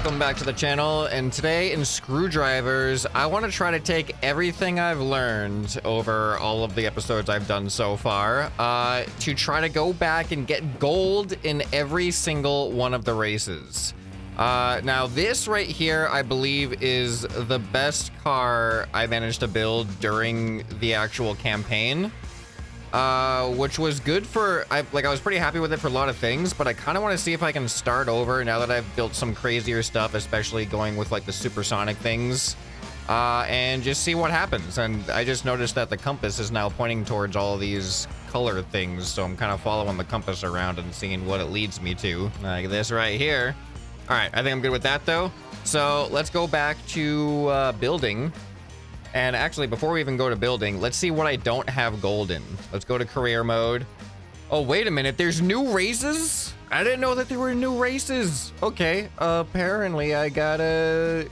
welcome back to the channel, and today in Screwdrivers, I want to try to take everything I've learned over all of the episodes I've done so far, to try to go back and get gold in every single one of the races. Now this right here, I believe, is the best car I managed to build during the actual campaign. Which was good for, I was pretty happy with it for a lot of things, but I kind of want to see if I can start over now that I've built some crazier stuff, especially going with like the supersonic things, and just see what happens. And I just noticed that the compass is now pointing towards all of these color things, so I'm kind of following the compass around and seeing what it leads me to, like this right here. All right, I think I'm good with that though. So let's go back to building. And actually, before we even go to building, let's see what I don't have gold in. Let's go to career mode. Oh, wait a minute. There's new races? I didn't know that there were new races. Okay. Apparently, I gotta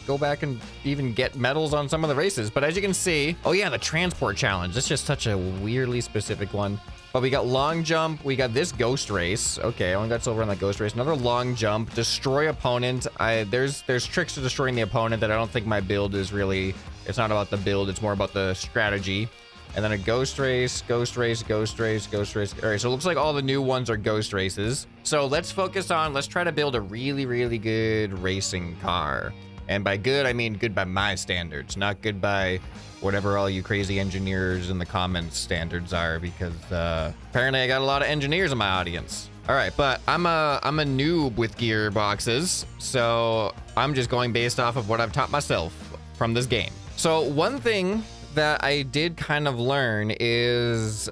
go back and even get medals on some of the races. But as you can see, oh yeah, the transport challenge. That's just such a weirdly specific one. But we got long jump. We got this ghost race. Okay, I only got silver on that ghost race. Another long jump. Destroy opponent. There's tricks to destroying the opponent that I don't think my build is really. It's not about the build. It's more about the strategy. And then a ghost race, ghost race, ghost race, ghost race. All right, so it looks like all the new ones are ghost races. So let's focus on. Let's try to build a really, really good racing car. And by good, I mean good by my standards, not good by whatever all you crazy engineers in the comments standards are, because apparently I got a lot of engineers in my audience. All right, but I'm a noob with gearboxes, so I'm just going based off of what I've taught myself from this game. So one thing that I did kind of learn is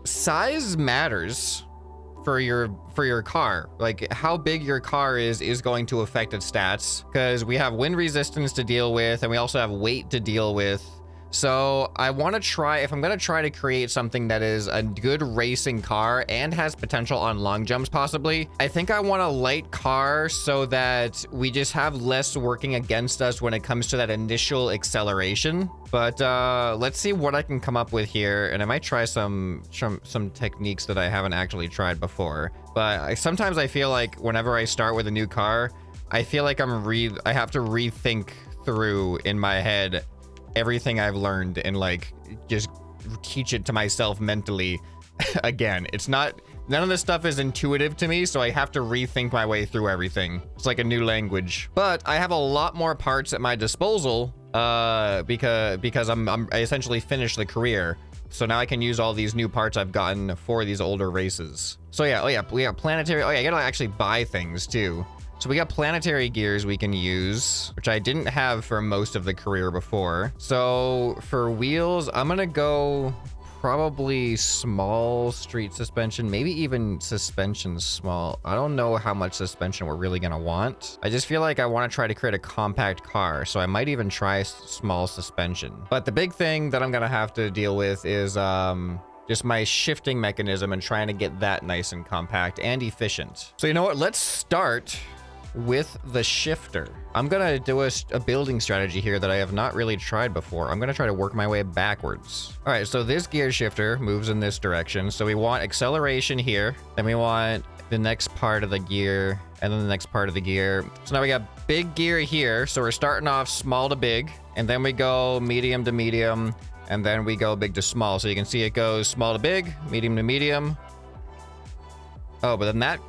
size matters for your car. Like how big your car is going to affect its stats, because we have wind resistance to deal with and we also have weight to deal with. So I want to try, if I'm going to try to create something that is a good racing car and has potential on long jumps possibly, I think I want a light car so that we just have less working against us when it comes to that initial acceleration. But let's see what I can come up with here, and I might try some techniques that I haven't actually tried before. But sometimes I feel like whenever I start with a new car, I feel like I have to rethink through in my head everything I've learned and like just teach it to myself mentally again. It's not, none of this stuff is intuitive to me, so I have to rethink my way through everything. It's like a new language. But I have a lot more parts at my disposal because I essentially finished the career. So now I can use all these new parts I've gotten for these older races. So yeah, oh yeah, we got planetary. Oh yeah, I gotta actually buy things too. So we got planetary gears we can use, which I didn't have for most of the career before. So for wheels, I'm gonna go probably small street suspension, maybe even suspension small. I don't know how much suspension we're really gonna want. I just feel like I want to try to create a compact car, so I might even try small suspension. But the big thing that I'm gonna have to deal with is just my shifting mechanism and trying to get that nice and compact and efficient. So you know what? Let's start with the shifter. I'm gonna do a building strategy here that I have not really tried before. I'm gonna try to work my way backwards. All right, so this gear shifter moves in this direction. So we want acceleration here, then we want the next part of the gear, and then the next part of the gear. So now we got big gear here. So we're starting off small to big, and then we go medium to medium, and then we go big to small. So you can see it goes small to big, medium to medium. Oh, but then that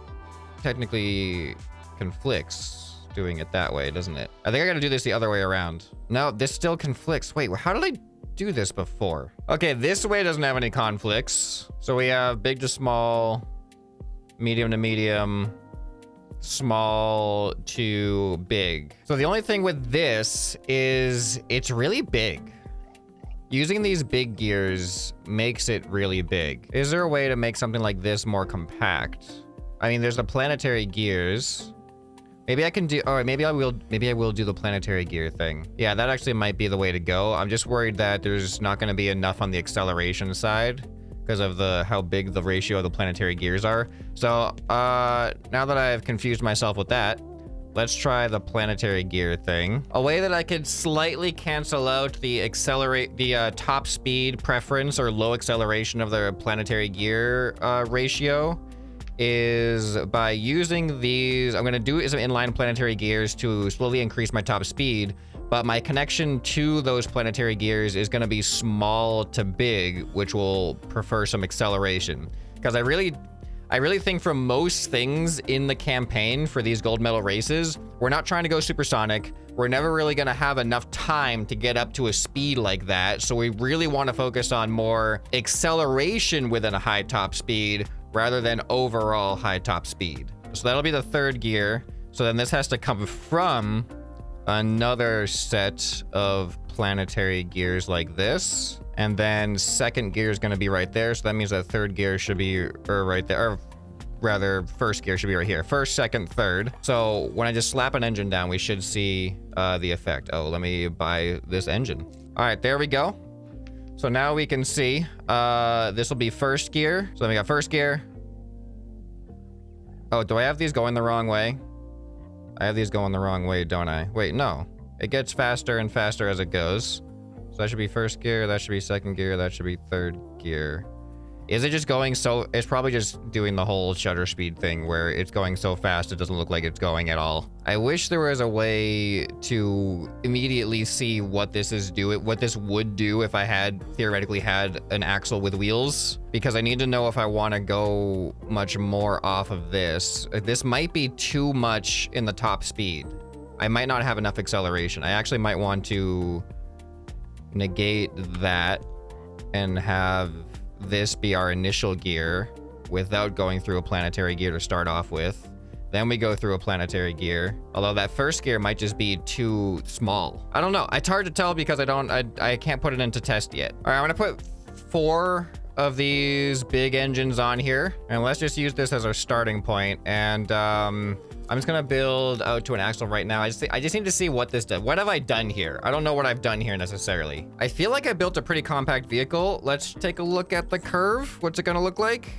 technically conflicts doing it that way, doesn't it? I think I gotta do this the other way around. No, this still conflicts. Wait, how did I do this before? Okay, this way doesn't have any conflicts. So we have big to small, medium to medium, small to big. So the only thing with this is it's really big. Using these big gears makes it really big. Is there a way to make something like this more compact? I mean, there's the planetary gears. Maybe I can do, all right, maybe I will do the planetary gear thing. Yeah, that actually might be the way to go. I'm just worried that there's not going to be enough on the acceleration side because of how big the ratio of the planetary gears are. So now that I've confused myself with that, let's try the planetary gear thing. A way that I could slightly cancel out the top speed preference or low acceleration of the planetary gear ratio is by using these, I'm going to do some inline planetary gears to slowly increase my top speed, but my connection to those planetary gears is going to be small to big, which will prefer some acceleration. Because I really think for most things in the campaign for these gold medal races, we're not trying to go supersonic. We're never really going to have enough time to get up to a speed like that. So we really want to focus on more acceleration within a high top speed rather than overall high top speed. So that'll be the third gear. So then this has to come from another set of planetary gears like this. And then second gear is going to be right there. So that means that third gear should be right there. Or rather, first gear should be right here. First, second, third. So when I just slap an engine down, we should see the effect. Oh, let me buy this engine. All right, there we go. So now we can see this will be first gear. So then we got first gear. Oh, do I have these going the wrong way? I have these going the wrong way, don't I? Wait, no. It gets faster and faster as it goes. So that should be first gear, that should be second gear, that should be third gear. Is it just going so... It's probably just doing the whole shutter speed thing where it's going so fast it doesn't look like it's going at all. I wish there was a way to immediately see what this is doing, what this would do if I had theoretically had an axle with wheels, because I need to know if I want to go much more off of this. This might be too much in the top speed. I might not have enough acceleration. I actually might want to negate that and have this be our initial gear without going through a planetary gear to start off with. Then we go through a planetary gear. Although that first gear might just be too small. I don't know. It's hard to tell because I can't put it into test yet. All right, I'm gonna put 4 of these big engines on here, and let's just use this as our starting point. And I'm just gonna build out to an axle right now. I just need to see what this does. What have I done here? I don't know what I've done here necessarily. I feel like I built a pretty compact vehicle. Let's take a look at the curve. What's it gonna look like?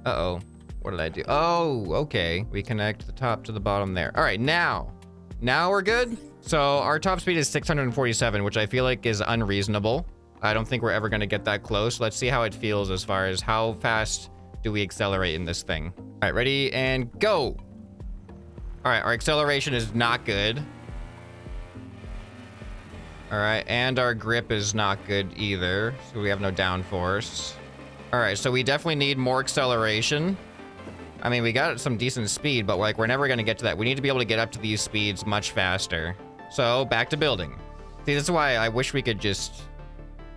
Uh-oh, what did I do? Oh, okay. We connect the top to the bottom there. All right, now we're good. So our top speed is 647, which I feel like is unreasonable. I don't think we're ever gonna get that close. Let's see how it feels as far as how fast do we accelerate in this thing. All right, ready and go. All right, our acceleration is not good. All right, and our grip is not good either, so we have no downforce. All right, so we definitely need more acceleration. I mean, we got some decent speed, but like we're never gonna get to that. We need to be able to get up to these speeds much faster. So back to building. See, this is why I wish we could just...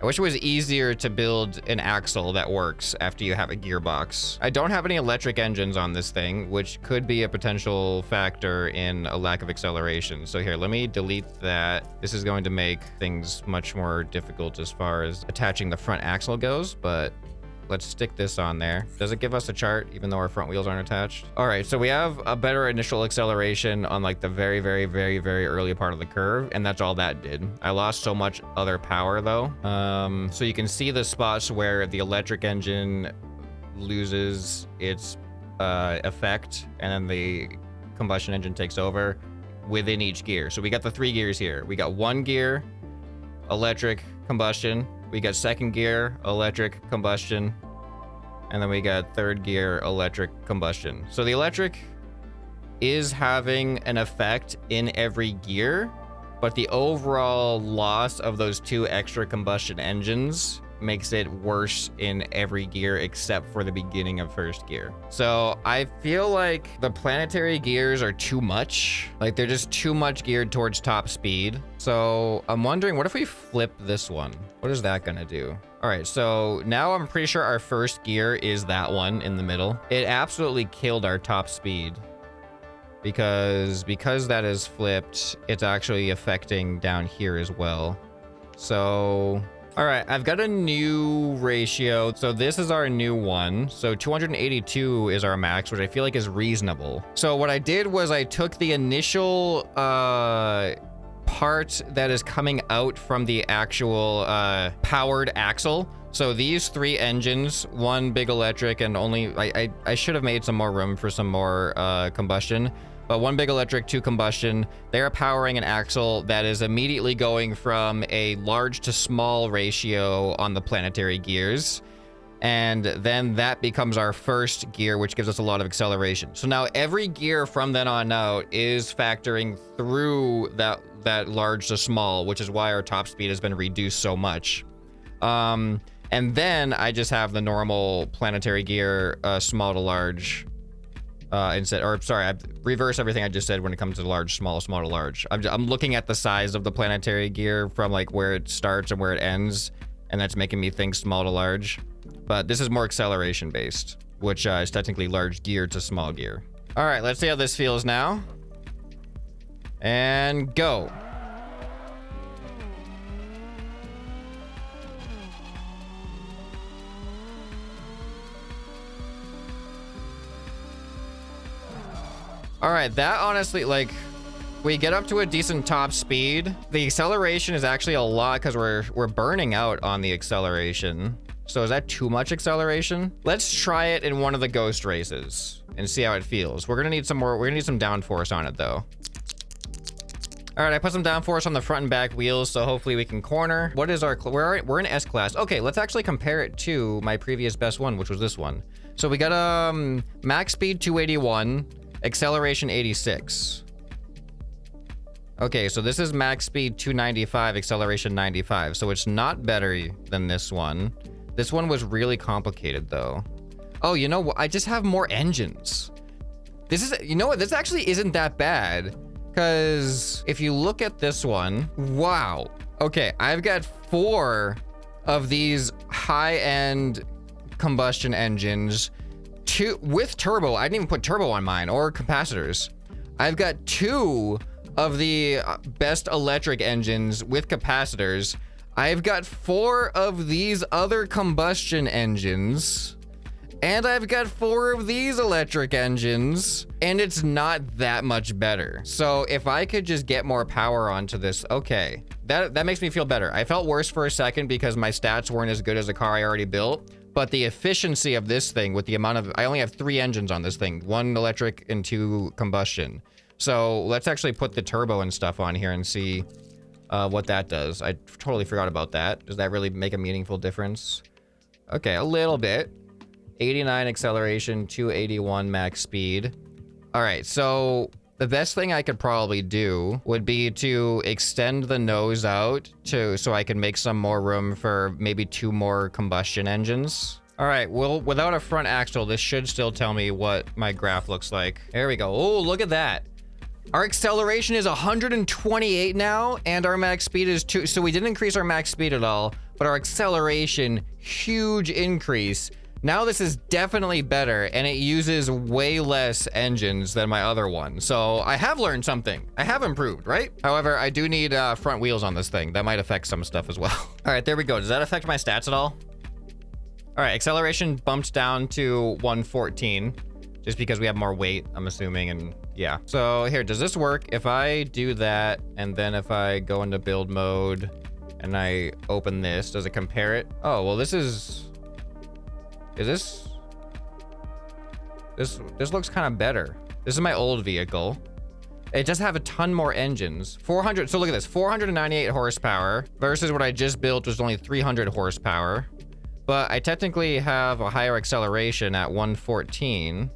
I wish it was easier to build an axle that works after you have a gearbox. I don't have any electric engines on this thing, which could be a potential factor in a lack of acceleration. So here, let me delete that. This is going to make things much more difficult as far as attaching the front axle goes, but let's stick this on there. Does it give us a chart even though our front wheels aren't attached? All right, so we have a better initial acceleration on like the very, very, very, very early part of the curve, and that's all that did. I lost so much other power though. So you can see the spots where the electric engine loses its effect and then the combustion engine takes over within each gear. So we got the 3 gears here. We got 1 gear, electric, combustion. We got 2nd gear, electric, combustion. And then we got 3rd gear, electric, combustion. So the electric is having an effect in every gear, but the overall loss of those 2 extra combustion engines makes it worse in every gear except for the beginning of 1st gear. So I feel like the planetary gears are too much. Like they're just too much geared towards top speed. So I'm wondering, what if we flip this one? What is that gonna do? All right, so now I'm pretty sure our 1st gear is that one in the middle. It absolutely killed our top speed because that is flipped, it's actually affecting down here as well. So all right, I've got a new ratio. So this is our new one. So 282 is our max, which I feel like is reasonable. So what I did was I took the initial part that is coming out from the actual powered axle. So these 3 engines, 1 big electric and only, I should have made some more room for some more combustion. But 1 big electric, 2 combustion. They are powering an axle that is immediately going from a large to small ratio on the planetary gears. And then that becomes our first gear, which gives us a lot of acceleration. So now every gear from then on out is factoring through that large to small, which is why our top speed has been reduced so much. And then I just have the normal planetary gear, small to large, instead, or sorry, I reverse everything I just said when it comes to large, small to large. I'm looking at the size of the planetary gear from like where it starts and where it ends, and that's making me think small to large. But this is more acceleration based, which is technically large gear to small gear. All right, let's see how this feels now. And go. All right, that honestly, like, we get up to a decent top speed. The acceleration is actually a lot because we're burning out on the acceleration. So is that too much acceleration? Let's try it in one of the ghost races and see how it feels. We're gonna need some more. We're gonna need some downforce on it though. All right, I put some downforce on the front and back wheels, so hopefully we can corner. What is our? We're in S class. Okay, let's actually compare it to my previous best one, which was this one. So we got max speed 281, acceleration 86. Okay, so this is max speed 295, acceleration 95. So it's not better than this one. This one was really complicated though. Oh, you know what? I just have more engines. This is, you know what? This actually isn't that bad. Because if you look at this one, wow. Okay, I've got 4 of these high-end combustion engines, 2 with turbo. I didn't even put turbo on mine or capacitors. I've got 2 of the best electric engines with capacitors. I've got 4 of these other combustion engines. And I've got 4 of these electric engines, and it's not that much better. So if I could just get more power onto this, okay, that makes me feel better. I felt worse for a second because my stats weren't as good as the car I already built, but the efficiency of this thing with the amount of, I only have 3 engines on this thing, 1 electric and 2 combustion. So let's actually put the turbo and stuff on here and see what that does. I totally forgot about that. Does that really make a meaningful difference? Okay, a little bit. 89 acceleration, 281 max speed. All right, so the best thing I could probably do would be to extend the nose out so I can make some more room for maybe 2 more combustion engines. All right, well, without a front axle, this should still tell me what my graph looks like. There we go. Oh, look at that. Our acceleration is 128 now, and our max speed is 2. So we didn't increase our max speed at all, but our acceleration, huge increase. Now this is definitely better, and it uses way less engines than my other one. So I have learned something. I have improved, right? However, I do need front wheels on this thing. That might affect some stuff as well. All right, there we go. Does that affect my stats at all? All right, acceleration bumped down to 114, just because we have more weight, I'm assuming, and yeah. So here, does this work? If I do that, and then if I go into build mode, and I open this, does it compare it? Oh, well, this is this looks kind of better. This is my old vehicle. It does have a ton more engines. 400, so look at this, 498 horsepower versus what I just built was only 300 horsepower. But I technically have a higher acceleration at 114,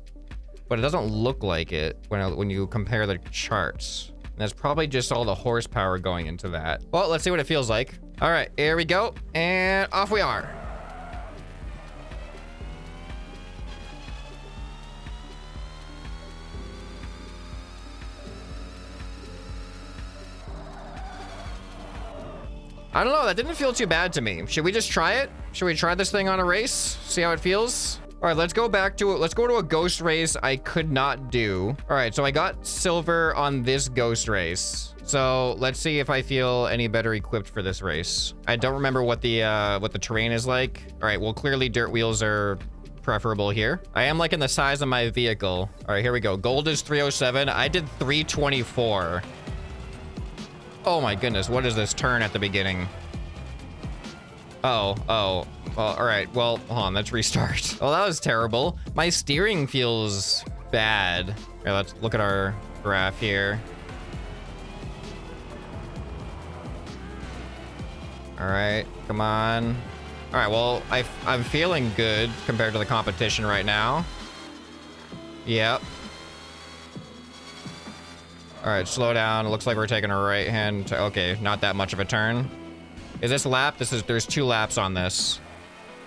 but it doesn't look like it when you compare the charts. And that's probably just all the horsepower going into that. Well, let's see what it feels like. All right, here we go, and off we are. I don't know, that didn't feel too bad to me. Should we just try it? Should we try this thing on a race? See how it feels? All right, let's go to a ghost race I could not do. All right, so I got silver on this ghost race. So let's see if I feel any better equipped for this race. I don't remember what the terrain is like. All right, well, clearly dirt wheels are preferable here. I am liking the size of my vehicle. All right, here we go. Gold is 307. I did 324. Oh my goodness, what is this turn at the beginning? Oh, well, all right, well, hold on, let's restart. Oh, that was terrible. My steering feels bad. Here, let's look at our graph here. All right, come on. All right, well, I'm feeling good compared to the competition right now. Yep. All right, slow down. It looks like we're taking a right hand. Okay, not that much of a turn. Is this lap? There's 2 laps on this.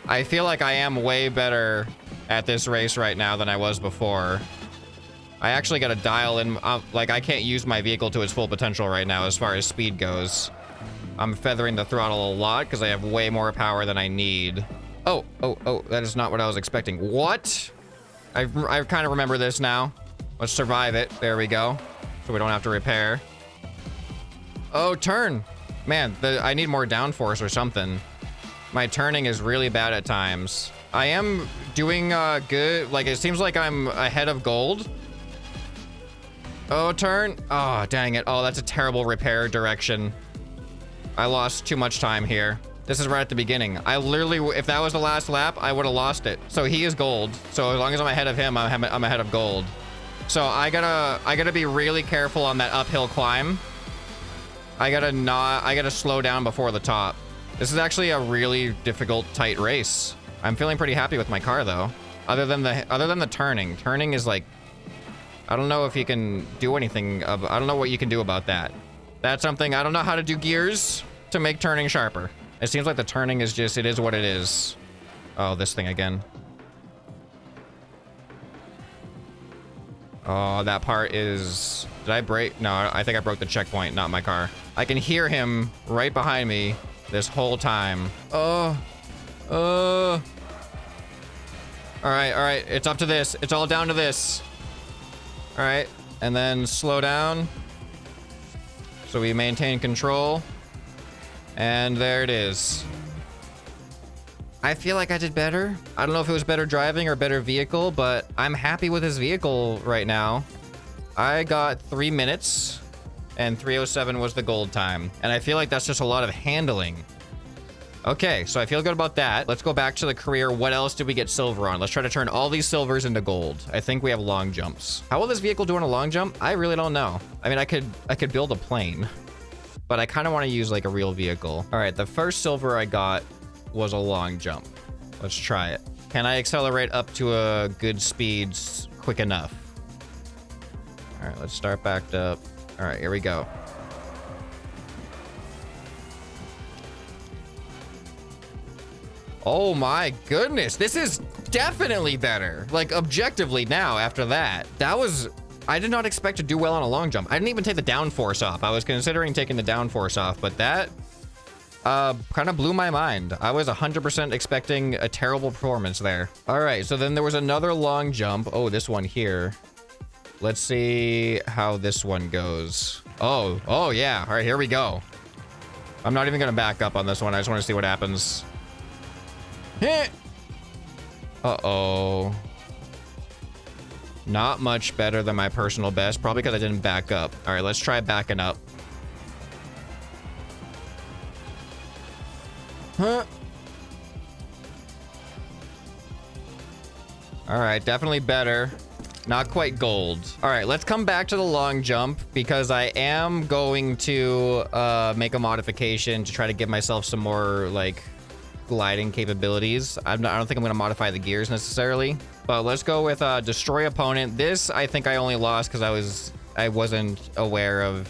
I feel like I am way better at this race right now than I was before. I actually got to dial in, like I can't use my vehicle to its full potential right now as far as speed goes. I'm feathering the throttle a lot because I have way more power than I need. Oh, that is not what I was expecting. What? I kind of remember this now. Let's survive it. There we go. So we don't have to repair. Oh, turn. Man, I need more downforce or something. My turning is really bad at times. I am doing good. Like, it seems like I'm ahead of gold. Oh, turn. Oh, dang it. Oh, that's a terrible repair direction. I lost too much time here. This is right at the beginning. I literally, if that was the last lap, I would have lost it. So he is gold. So as long as I'm ahead of him, I'm ahead of gold. So I gotta be really careful on that uphill climb. I gotta slow down before the top. This is actually a really difficult, tight race. I'm feeling pretty happy with my car though. Other than the turning. Turning is like, I don't know if you can do anything. I don't know what you can do about that. That's something, I don't know how to do gears to make turning sharper. It seems like the turning is just, it is what it is. Oh, this thing again. Oh, that part is, did I break? No, I think I broke the checkpoint, not my car. I can hear him right behind me this whole time. All right, it's up to this. It's all down to this. All right, and then slow down. So we maintain control. And there it is. I feel like I did better. I don't know if it was better driving or better vehicle, but I'm happy with his vehicle right now. I got 3 minutes and 3:07 was the gold time. And I feel like that's just a lot of handling. Okay, so I feel good about that. Let's go back to the career. What else did we get silver on? Let's try to turn all these silvers into gold. I think we have long jumps. How will this vehicle do on a long jump? I really don't know. I mean, I could build a plane, but I kind of want to use like a real vehicle. All right, the first silver I got was a long jump. Let's try it. Can I accelerate up to a good speed quick enough? All right, let's start backed up. All right, here we go. Oh my goodness, this is definitely better. Like objectively now after that. I did not expect to do well on a long jump. I didn't even take the downforce off. I was considering taking the downforce off, but that kind of blew my mind. I was 100% expecting a terrible performance there. All right, so then there was another long jump. Oh, this one here. Let's see how this one goes. Oh yeah. All right, here we go. I'm not even gonna back up on this one. I just want to see what happens. Uh-oh. Not much better than my personal best, probably because I didn't back up. All right, let's try backing up. Huh? All right, definitely better. Not quite gold. All right, let's come back to the long jump because I am going to make a modification to try to give myself some more like gliding capabilities. I don't think I'm going to modify the gears necessarily, but let's go with destroy opponent. This I think I only lost because I wasn't aware of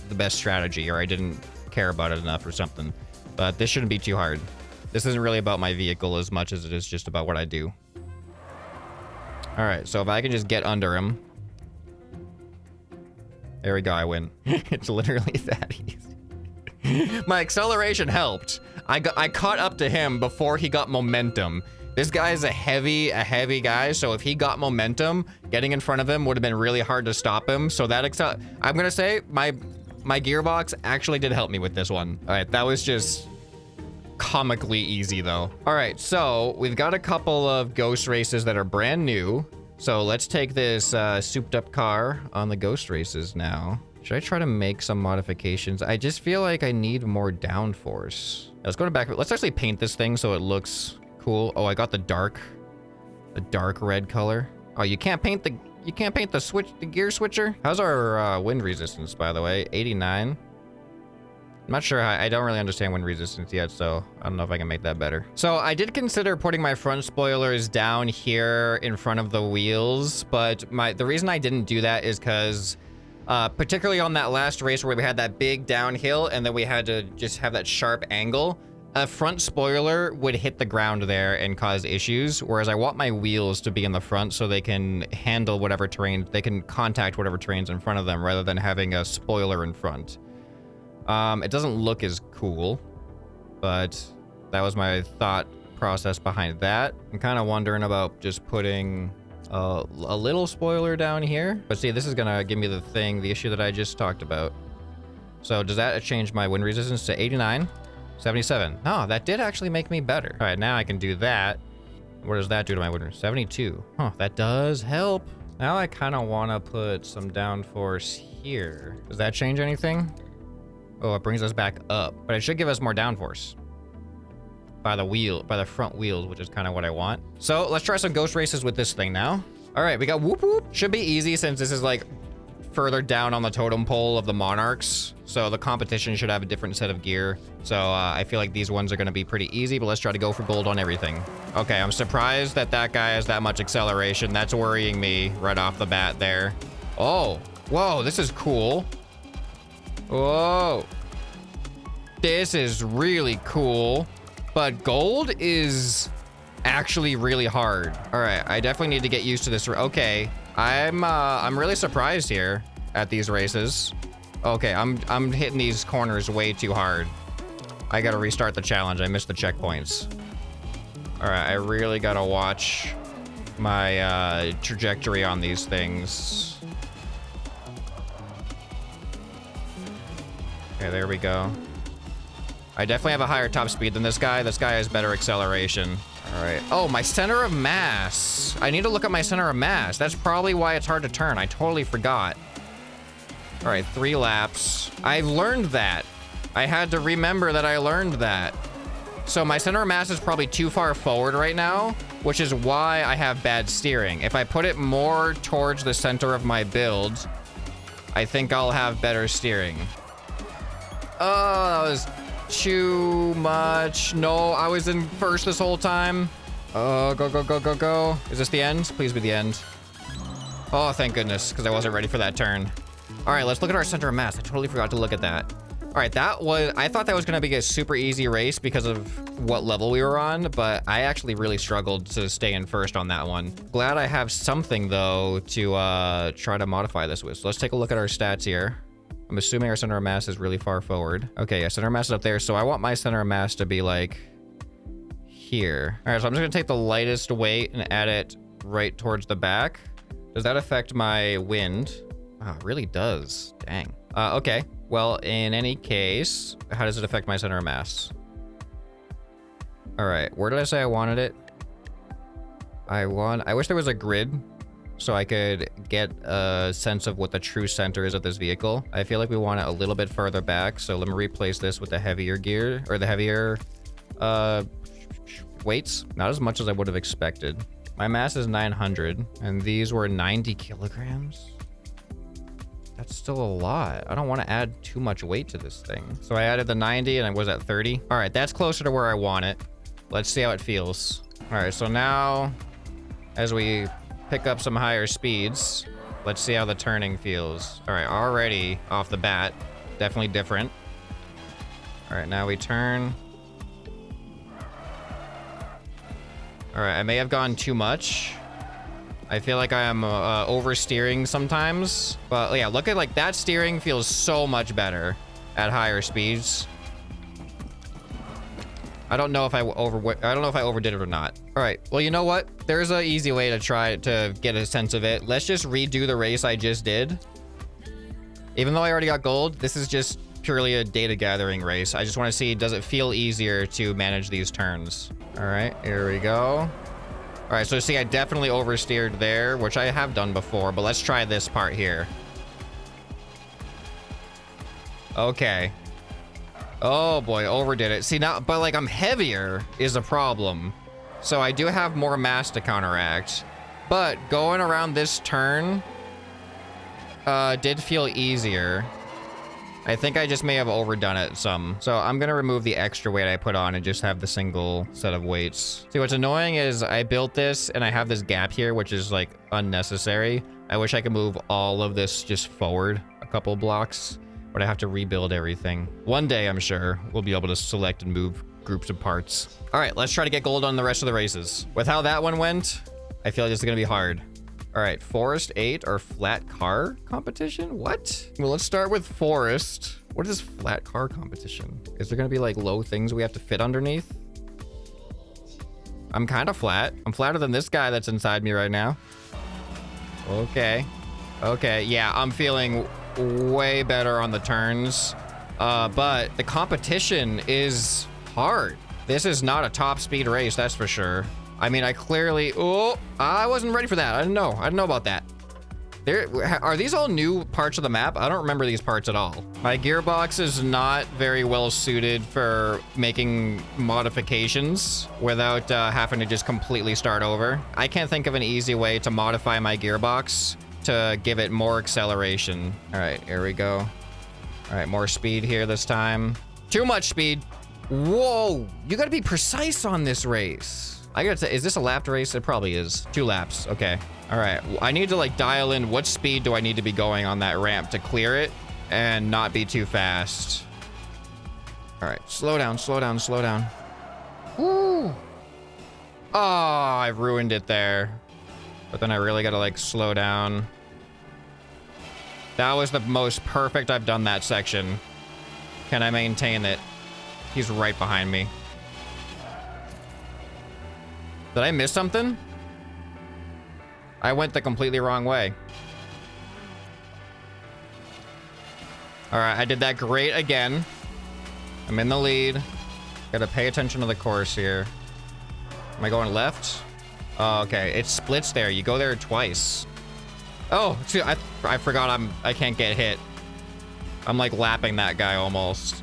the best strategy, or I didn't care about it enough or something. But this shouldn't be too hard. This isn't really about my vehicle as much as it is just about what I do. All right, so if I can just get under him. There we go, I win. It's literally that easy. My acceleration helped. I caught up to him before he got momentum. This guy is a heavy guy, so if he got momentum, getting in front of him would have been really hard to stop him. So that I'm gonna say my gearbox actually did help me with this one. All right, that was just comically easy though. All right, so we've got a couple of ghost races that are brand new. So let's take this souped up car on the ghost races now. Should I try to make some modifications? I just feel like I need more downforce. Let's go to back. Let's actually paint this thing so it looks cool. Oh, I got the dark red color. Oh, you can't paint the gear switcher. How's our wind resistance, by the way? 89. I'm not sure how, I don't really understand wind resistance yet, so I don't know if I can make that better. So I did consider putting my front spoilers down here in front of the wheels, but the reason I didn't do that is because particularly on that last race where we had that big downhill and then we had to just have that sharp angle, a front spoiler would hit the ground there and cause issues, whereas I want my wheels to be in the front so they can handle whatever terrain, they can contact whatever terrain's in front of them rather than having a spoiler in front. It doesn't look as cool, but that was my thought process behind that. I'm kind of wondering about just putting a little spoiler down here. But see, this is gonna give me the issue that I just talked about. So does that change my wind resistance to 89? 77. Oh, that did actually make me better. All right, now I can do that. What does that do to my wind resistance? 72. Huh, that does help. Now I kind of want to put some downforce here. Does that change anything? Oh, it brings us back up, but it should give us more downforce by the front wheels, which is kind of what I want. So let's try some ghost races with this thing now. All right, we got whoop whoop. Should be easy since this is like further down on the totem pole of the Monarchs. So the competition should have a different set of gear. So I feel like these ones are going to be pretty easy, but let's try to go for gold on everything. Okay, I'm surprised that that guy has that much acceleration. That's worrying me right off the bat there. Oh, whoa, this is cool. Whoa. This is really cool, but gold is actually really hard. All right, I definitely need to get used to this. Okay, I'm really surprised here at these races. Okay, I'm hitting these corners way too hard. I gotta restart the challenge. I missed the checkpoints. All right, I really gotta watch my trajectory on these things. Okay, there we go. I definitely have a higher top speed than this guy. This guy has better acceleration. All right. Oh, my center of mass. I need to look at my center of mass. That's probably why it's hard to turn. I totally forgot. All right, 3 laps. I've learned that. I had to remember that I learned that. So my center of mass is probably too far forward right now, which is why I have bad steering. If I put it more towards the center of my build, I think I'll have better steering. Oh, that was too much. No, I was in first this whole time. Oh, go, go, go, go, go. Is this the end? Please be the end. Oh, thank goodness, because I wasn't ready for that turn. All right, let's look at our center of mass. I totally forgot to look at that. All right, I thought that was going to be a super easy race because of what level we were on, but I actually really struggled to stay in first on that one. Glad I have something, though, to try to modify this with. So let's take a look at our stats here. I'm assuming our center of mass is really far forward. Okay, yeah, center of mass is up there. So I want my center of mass to be like here. All right, so I'm just gonna take the lightest weight and add it right towards the back. Does that affect my wind? Oh, it really does. Dang. Okay, well, in any case, how does it affect my center of mass? All right, where did I say I wanted it? I wish there was a grid so I could get a sense of what the true center is of this vehicle. I feel like we want it a little bit further back, so let me replace this with the heavier gear, or the heavier weights. Not as much as I would have expected. My mass is 900, and these were 90 kilograms. That's still a lot. I don't want to add too much weight to this thing. So I added the 90, and I was at 30. All right, that's closer to where I want it. Let's see how it feels. All right, so now, as we pick up some higher speeds, let's see how the turning feels. All right, already off the bat, definitely different. All right, now we turn. All right, I may have gone too much. I feel like I am oversteering sometimes, but yeah, look at like that steering feels so much better at higher speeds. I don't know if I overdid it or not. All right, well, you know what? There's an easy way to try to get a sense of it. Let's just redo the race I just did. Even though I already got gold, this is just purely a data gathering race. I just want to see, does it feel easier to manage these turns? All right, here we go. All right, so see, I definitely oversteered there, which I have done before, but let's try this part here. Okay. Oh boy, overdid it. See now, but like I'm heavier is a problem. So I do have more mass to counteract, but going around this turn did feel easier. I think I just may have overdone it some. So I'm gonna remove the extra weight I put on and just have the single set of weights. See, what's annoying is I built this and I have this gap here, which is like unnecessary. I wish I could move all of this just forward a couple blocks, but I have to rebuild everything. One day, I'm sure, we'll be able to select and move groups of parts. All right, let's try to get gold on the rest of the races. With how that one went, I feel like this is gonna be hard. All right, Forest 8 or flat car competition? What? Well, let's start with Forest. What is flat car competition? Is there gonna be like low things we have to fit underneath? I'm kind of flat. I'm flatter than this guy that's inside me right now. Okay. Okay, yeah, I'm feeling way better on the turns. But the competition is hard. This is not a top speed race, that's for sure. I mean, I clearly, oh, I wasn't ready for that. I didn't know about that. Are these all new parts of the map? I don't remember these parts at all. My gearbox is not very well suited for making modifications without having to just completely start over. I can't think of an easy way to modify my gearbox to give it more acceleration. All right, here we go. All right, more speed here this time. Too much speed. Whoa, you gotta be precise on this race. I gotta say, is this a lapped race? It probably is. 2 laps, okay. All right, I need to like dial in what speed do I need to be going on that ramp to clear it and not be too fast. All right, slow down, slow down, slow down. Woo. Oh, I ruined it there. But then I really gotta like slow down. That was the most perfect I've done that section. Can I maintain it? He's right behind me. Did I miss something? I went the completely wrong way. All right, I did that great again. I'm in the lead. Gotta pay attention to the course here. Am I going left? Oh, okay, it splits there. You go there twice. Oh, see, I forgot I can't get hit. I'm like lapping that guy almost.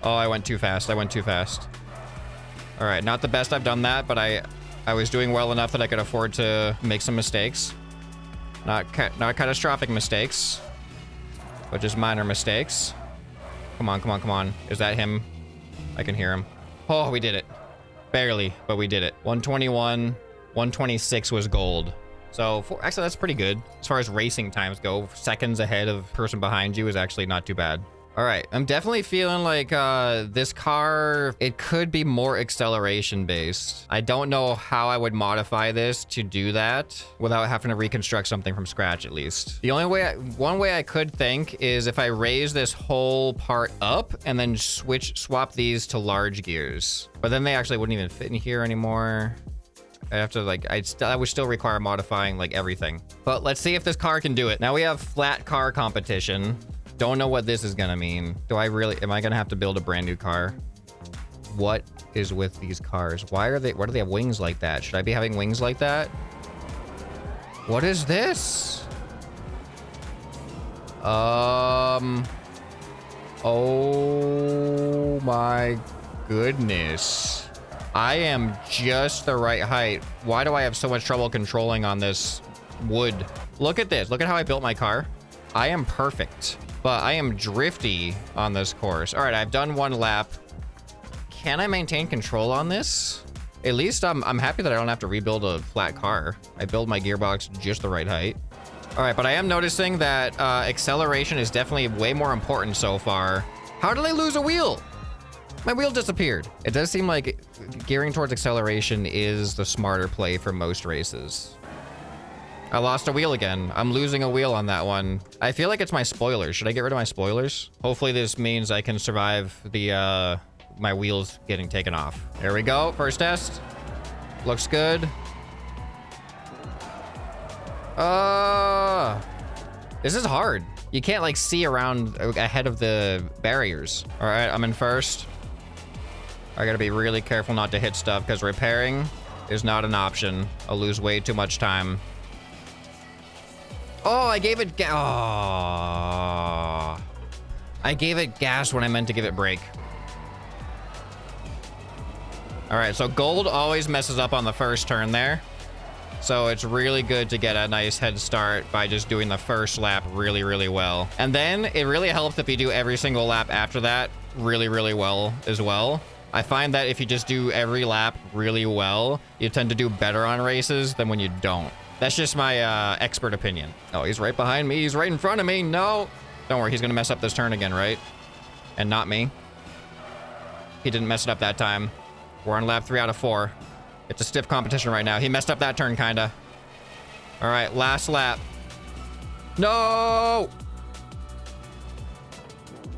Oh, I went too fast. I went too fast. All right, not the best I've done that, but I was doing well enough that I could afford to make some mistakes. Not catastrophic mistakes, but just minor mistakes. Come on, come on, come on. Is that him? I can hear him. Oh, we did it. Barely, but we did it. 121, 126 was gold. So, actually, that's pretty good. As far as racing times go, seconds ahead of person behind you is actually not too bad. All right, I'm definitely feeling like this car, it could be more acceleration based. I don't know how I would modify this to do that without having to reconstruct something from scratch at least. The only way, one way I could think is if I raise this whole part up and then swap these to large gears. But then they actually wouldn't even fit in here anymore. I have to like, I would still require modifying like everything. But let's see if this car can do it. Now we have flat car competition. Don't know what this is gonna mean. Am I gonna have to build a brand new car? What is with thhy cars? Why do they have wings like that? Should I be having wings like that? What is this? Oh my goodness. I am just the right height. Why do I have so much trouble controlling on this wood? Look at this. Look at how I built my car. I am perfect. But I am drifty on this course. All right, I've done 1 lap. Can I maintain control on this? At least I'm happy that I don't have to rebuild a flat car. I build my gearbox just the right height. All right, but I am noticing that acceleration is definitely way more important so far. How did I lose a wheel? My wheel disappeared. It does seem like gearing towards acceleration is the smarter play for most races. I lost a wheel again. I'm losing a wheel on that one. I feel like it's my spoilers. Should I get rid of my spoilers? Hopefully this means I can survive the my wheels getting taken off. There we go. First test. Looks good. This is hard. You can't like see around ahead of the barriers. All right, I'm in first. I gotta be really careful not to hit stuff because repairing is not an option. I'll lose way too much time. Oh, I gave it I gave it gas when I meant to give it brake. All right, so gold always messes up on the first turn there. So it's really good to get a nice head start by just doing the first lap really, really well. And then it really helps if you do every single lap after that really, really well as well. I find that if you just do every lap really well, you tend to do better on races than when you don't. That's just my expert opinion. Oh, he's right behind me. He's right in front of me. No. Don't worry, he's gonna mess up this turn again, right? And not me. He didn't mess it up that time. We're on lap 3 out of 4. It's a stiff competition right now. He messed up that turn, kinda. All right, last lap. No!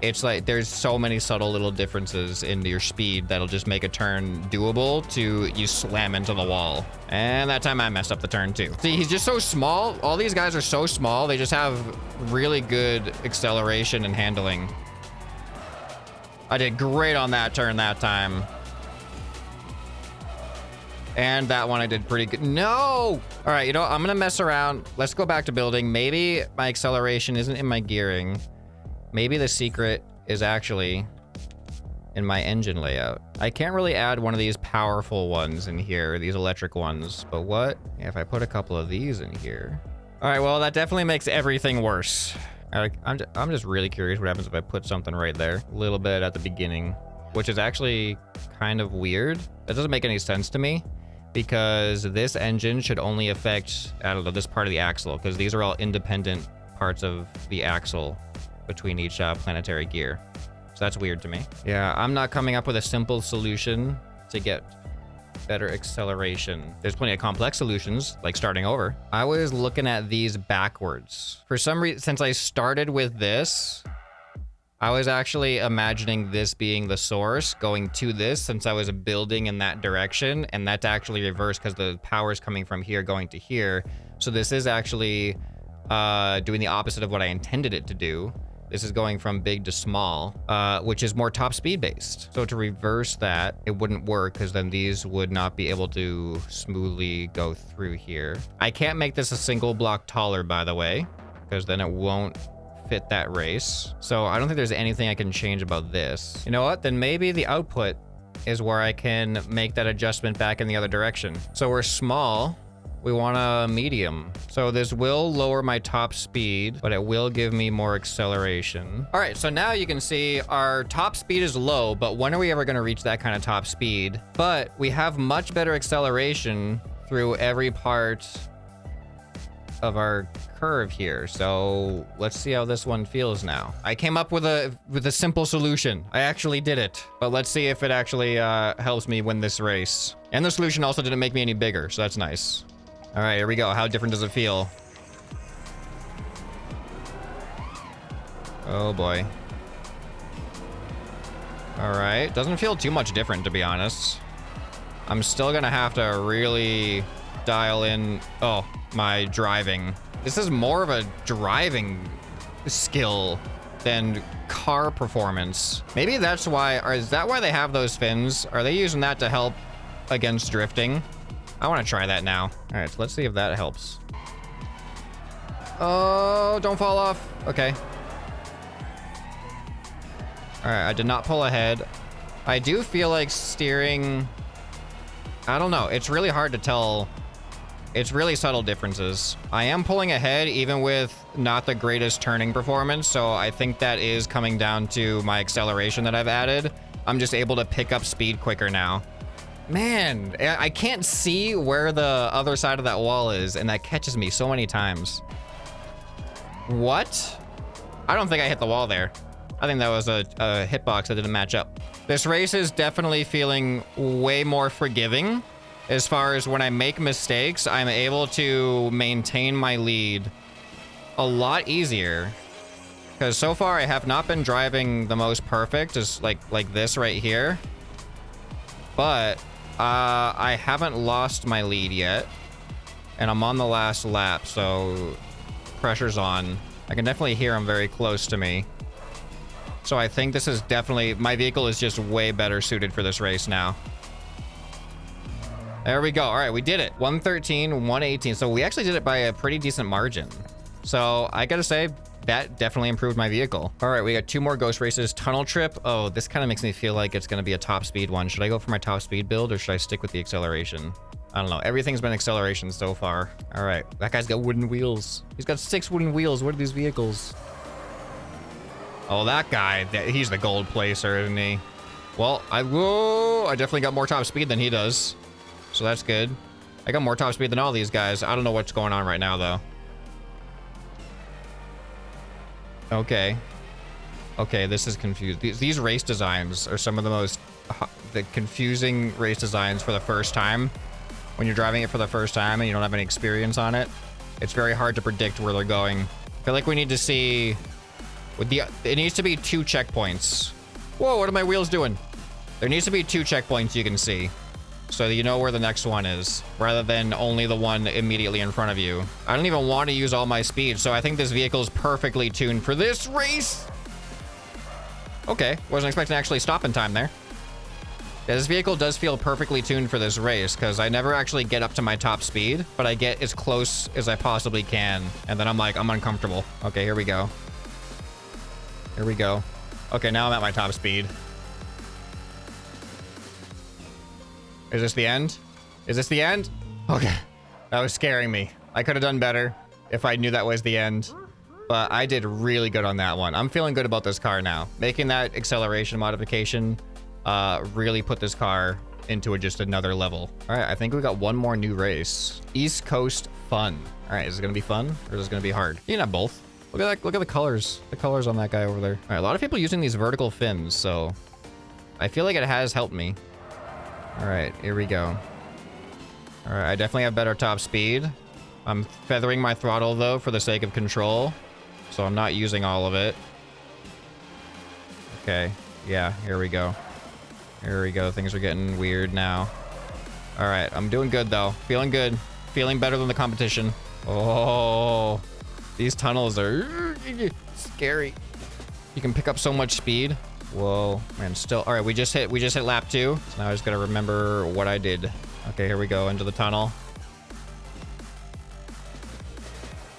It's like there's so many subtle little differences in your speed that'll just make a turn doable to you slam into the wall. And that time I messed up the turn too. See, he's just so small. All these guys are so small. They just have really good acceleration and handling. I did great on that turn that time. And that one I did pretty good. No! All right, you know what? I'm gonna mess around. Let's go back to building. Maybe my acceleration isn't in my gearing. Maybe the secret is actually in my engine layout. I can't really add one of these powerful ones in here, these electric ones, but what if I put a couple of these in here? All right, well, that definitely makes everything worse. I'm just really curious what happens if I put something right there, a little bit at the beginning, which is actually kind of weird. That doesn't make any sense to me because this engine should only affect, I don't know, this part of the axle, because these are all independent parts of the axle between each planetary gear. So that's weird to me. Yeah, I'm not coming up with a simple solution to get better acceleration. There's plenty of complex solutions, like starting over. I was looking at these backwards. For some reason, since I started with this, I was actually imagining this being the source, going to this, since I was building in that direction, and that's actually reversed because the power is coming from here going to here. So this is actually doing the opposite of what I intended it to do. This is going from big to small, which is more top speed based. So to reverse that, it wouldn't work because then these would not be able to smoothly go through here. I can't make this a single block taller, by the way, because then it won't fit that race. So I don't think there's anything I can change about this. You know what? Then maybe the output is where I can make that adjustment back in the other direction. So we're small. We want a medium. So this will lower my top speed, but it will give me more acceleration. All right, so now you can see our top speed is low, but when are we ever gonna reach that kind of top speed? But we have much better acceleration through every part of our curve here. So let's see how this one feels now. I came up with a simple solution. I actually did it, but let's see if it actually helps me win this race. And the solution also didn't make me any bigger, so that's nice. All right, here we go. How different does it feel? Oh boy. All right, doesn't feel too much different, to be honest. I'm still gonna have to really dial in, my driving. This is more of a driving skill than car performance. Maybe that's why, or is that why they have those fins? Are they using that to help against drifting? I want to try that now. All right, so let's see if that helps. Oh, don't fall off. Okay. All right, I did not pull ahead. I do feel like steering, I don't know. It's really hard to tell. It's really subtle differences. I am pulling ahead even with not the greatest turning performance. So I think that is coming down to my acceleration that I've added. I'm just able to pick up speed quicker now. Man, I can't see where the other side of that wall is, and that catches me so many times. What? I don't think I hit the wall there. I think that was a hitbox that didn't match up. This race is definitely feeling way more forgiving. As far as when I make mistakes, I'm able to maintain my lead a lot easier. Because so far, I have not been driving the most perfect, just like this right here. But I haven't lost my lead yet. And I'm on the last lap, so pressure's on. I can definitely hear him very close to me. So I think this is definitely, my vehicle is just way better suited for this race now. There we go. All right, we did it. 113, 118. So we actually did it by a pretty decent margin. So I gotta say, that definitely improved my vehicle. All right, we got 2 more ghost races. Tunnel trip. Oh, this kind of makes me feel like it's gonna be a top speed one. Should I go for my top speed build or should I stick with the acceleration? I don't know. Everything's been acceleration so far. All right. That guy's got wooden wheels. He's got 6 wooden wheels. What are these vehicles? Oh, that guy. He's the gold placer, isn't he? Well, I definitely got more top speed than he does. So that's good. I got more top speed than all these guys. I don't know what's going on right now, though. Okay. Okay, this is confused. These race designs are some of the most confusing race designs for the first time. When you're driving it for the first time and you don't have any experience on it, it's very hard to predict where they're going. I feel like we need to see... it needs to be 2 checkpoints. Whoa, what are my wheels doing? There needs to be 2 checkpoints you can see, so that you know where the next one is, rather than only the one immediately in front of you. I don't even want to use all my speed, so I think this vehicle is perfectly tuned for this race. Okay, wasn't expecting to actually stop in time there. Yeah, this vehicle does feel perfectly tuned for this race, because I never actually get up to my top speed, but I get as close as I possibly can, and then I'm like, I'm uncomfortable. Okay, here we go. Here we go. Okay, now I'm at my top speed. Is this the end? Is this the end? Okay. That was scaring me. I could have done better if I knew that was the end. But I did really good on that one. I'm feeling good about this car now. Making that acceleration modification really put this car into just another level. All right, I think we got one more new race. East Coast Fun. All right, is it gonna be fun or is it gonna be hard? You can have both. Look at that, look at the colors. The colors on that guy over there. All right, a lot of people using these vertical fins, so I feel like it has helped me. All right, here we go. All right, I definitely have better top speed. I'm feathering my throttle though for the sake of control, so I'm not using all of it. Okay, yeah, here we go. Here we go, things are getting weird now. All right, I'm doing good though. Feeling good, feeling better than the competition. Oh, these tunnels are scary. You can pick up so much speed. Whoa, man, still. All right, we just hit lap 2. So now I just gotta remember what I did. Okay, here we go into the tunnel.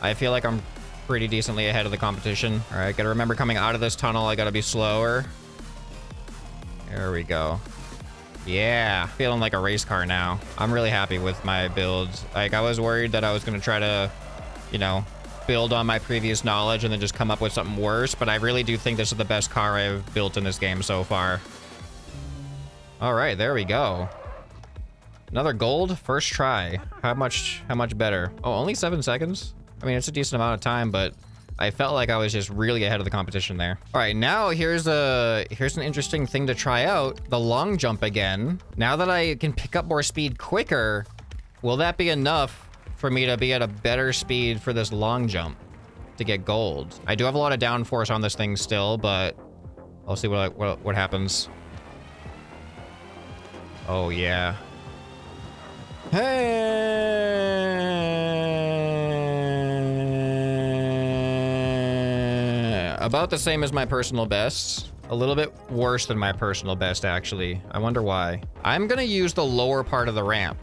I feel like I'm pretty decently ahead of the competition. All right, gotta remember coming out of this tunnel, I gotta be slower. There we go. Yeah, feeling like a race car now. I'm really happy with my builds. Like, I was worried that I was gonna try to, you know, build on my previous knowledge and then just come up with something worse, but I really do think this is the best car I've built in this game so far. All right, there we go. Another gold, first try. How much better? Oh, only 7 seconds? I mean, it's a decent amount of time, but I felt like I was just really ahead of the competition there. All right, now here's an interesting thing to try out. The long jump again. Now that I can pick up more speed quicker, will that be enough for me to be at a better speed for this long jump to get gold? I do have a lot of downforce on this thing still, but I'll see what happens. Oh yeah. Hey, about the same as my personal best. A little bit worse than my personal best, actually. I wonder why. I'm gonna use the lower part of the ramp,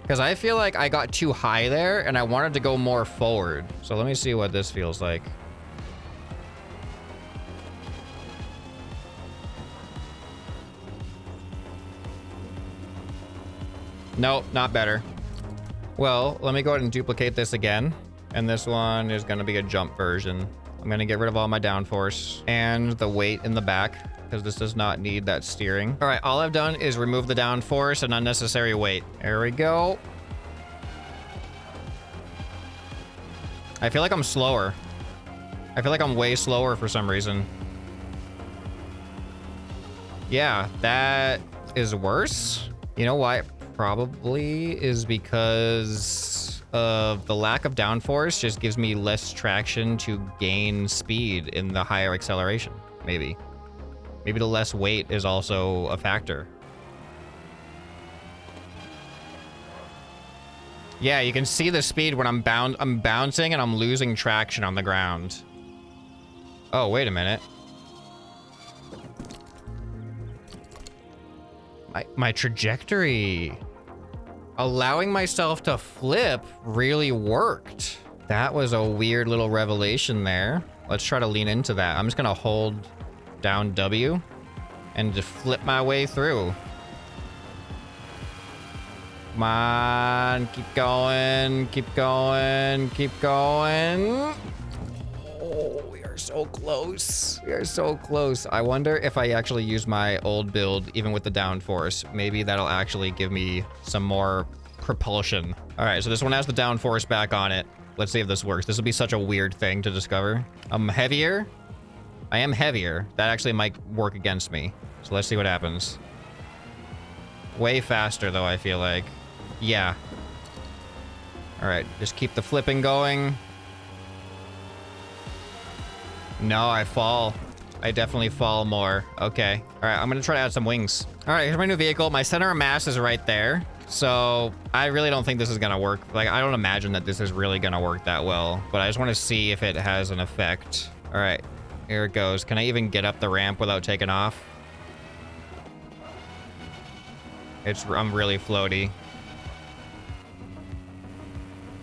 because I feel like I got too high there and I wanted to go more forward. So let me see what this feels like. Nope, not better. Well, let me go ahead and duplicate this again. And this one is gonna be a jump version. I'm gonna get rid of all my downforce and the weight in the back, because this does not need that steering. All right, all I've done is remove the downforce and unnecessary weight. There we go. I feel like I'm slower. I feel like I'm way slower for some reason. Yeah, that is worse. You know why? Probably is because of the lack of downforce just gives me less traction to gain speed in the higher acceleration. Maybe the less weight is also a factor. Yeah, you can see the speed when I'm bouncing and I'm losing traction on the ground. Oh, wait a minute. My trajectory. Allowing myself to flip really worked. That was a weird little revelation there. Let's try to lean into that. I'm just gonna hold down W and just flip my way through. Come on, keep going, keep going, keep going. Oh, we are so close. We are so close. I wonder if I actually use my old build, even with the downforce, maybe that'll actually give me some more propulsion. All right, so this one has the downforce back on it. Let's see if this works. This will be such a weird thing to discover. I'm heavier. I am heavier. That actually might work against me. So let's see what happens. Way faster, though, I feel like. Yeah. All right, just keep the flipping going. No, I fall. I definitely fall more. Okay. All right, I'm gonna try to add some wings. All right, here's my new vehicle. My center of mass is right there. So I really don't think this is gonna work. Like, I don't imagine that this is really gonna work that well, but I just want to see if it has an effect. All right, here it goes. Can I even get up the ramp without taking off? I'm really floaty.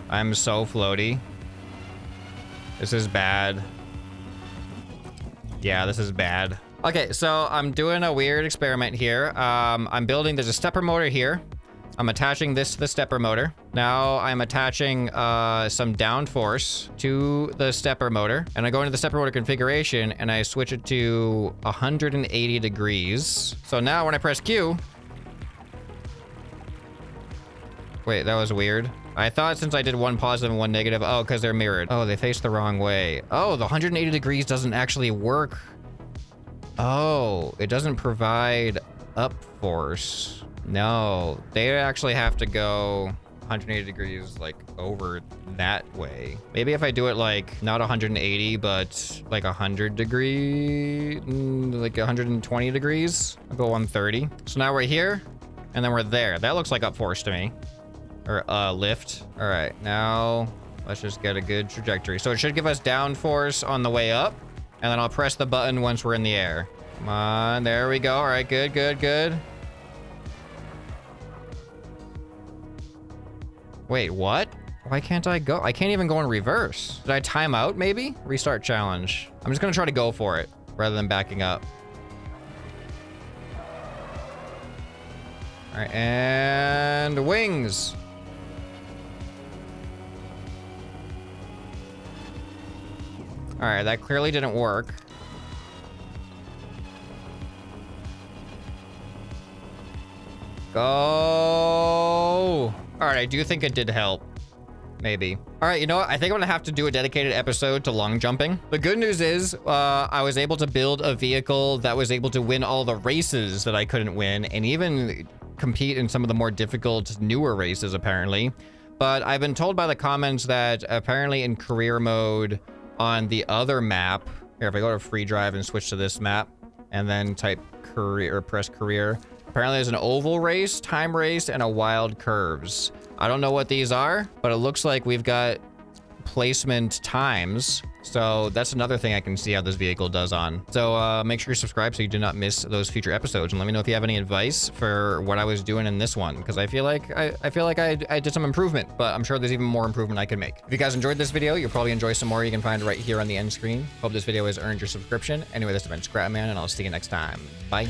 I'm so floaty. This is bad. Yeah, this is bad. Okay, so I'm doing a weird experiment here. There's a stepper motor here. I'm attaching this to the stepper motor. Now I'm attaching some downforce to the stepper motor. And I go into the stepper motor configuration and I switch it to 180 degrees. So now when I press Q... Wait, that was weird. I thought since I did one positive and one negative, oh, because they're mirrored. Oh, they face the wrong way. Oh, the 180 degrees doesn't actually work. Oh, it doesn't provide up force. No, they actually have to go 180 degrees, like, over that way. Maybe if I do it, like, not 180, but, like, 100 degree, like 120 degrees. I'll go 130. So now we're here, and then we're there. That looks like up force to me. Or lift. All right, now let's just get a good trajectory. So it should give us downforce on the way up, and then I'll press the button once we're in the air. Come on, there we go. All right, good, good, good. Wait, what? Why can't I go? I can't even go in reverse. Did I time out, maybe? Restart challenge. I'm just gonna try to go for it rather than backing up. All right, and wings. All right, that clearly didn't work. Go. All right, I do think it did help. Maybe. All right, you know what? I think I'm gonna have to do a dedicated episode to long jumping. The good news is I was able to build a vehicle that was able to win all the races that I couldn't win, and even compete in some of the more difficult, newer races, apparently. But I've been told by the comments that apparently in career mode on the other map, here, if I go to free drive and switch to this map, and then type career, or press career, apparently there's an oval race, time race, and a wild curves. I don't know what these are, but it looks like we've got placement times. So that's another thing I can see how this vehicle does on. So make sure you subscribe so you do not miss those future episodes, and let me know if you have any advice for what I was doing in this one, because I feel like I did some improvement, but I'm sure there's even more improvement I can make. If you guys enjoyed this video, you'll probably enjoy some more. You can find it right here on the end screen. Hope this video has earned your subscription. Anyway, this has been ScrapMan, and I'll see you next time. Bye.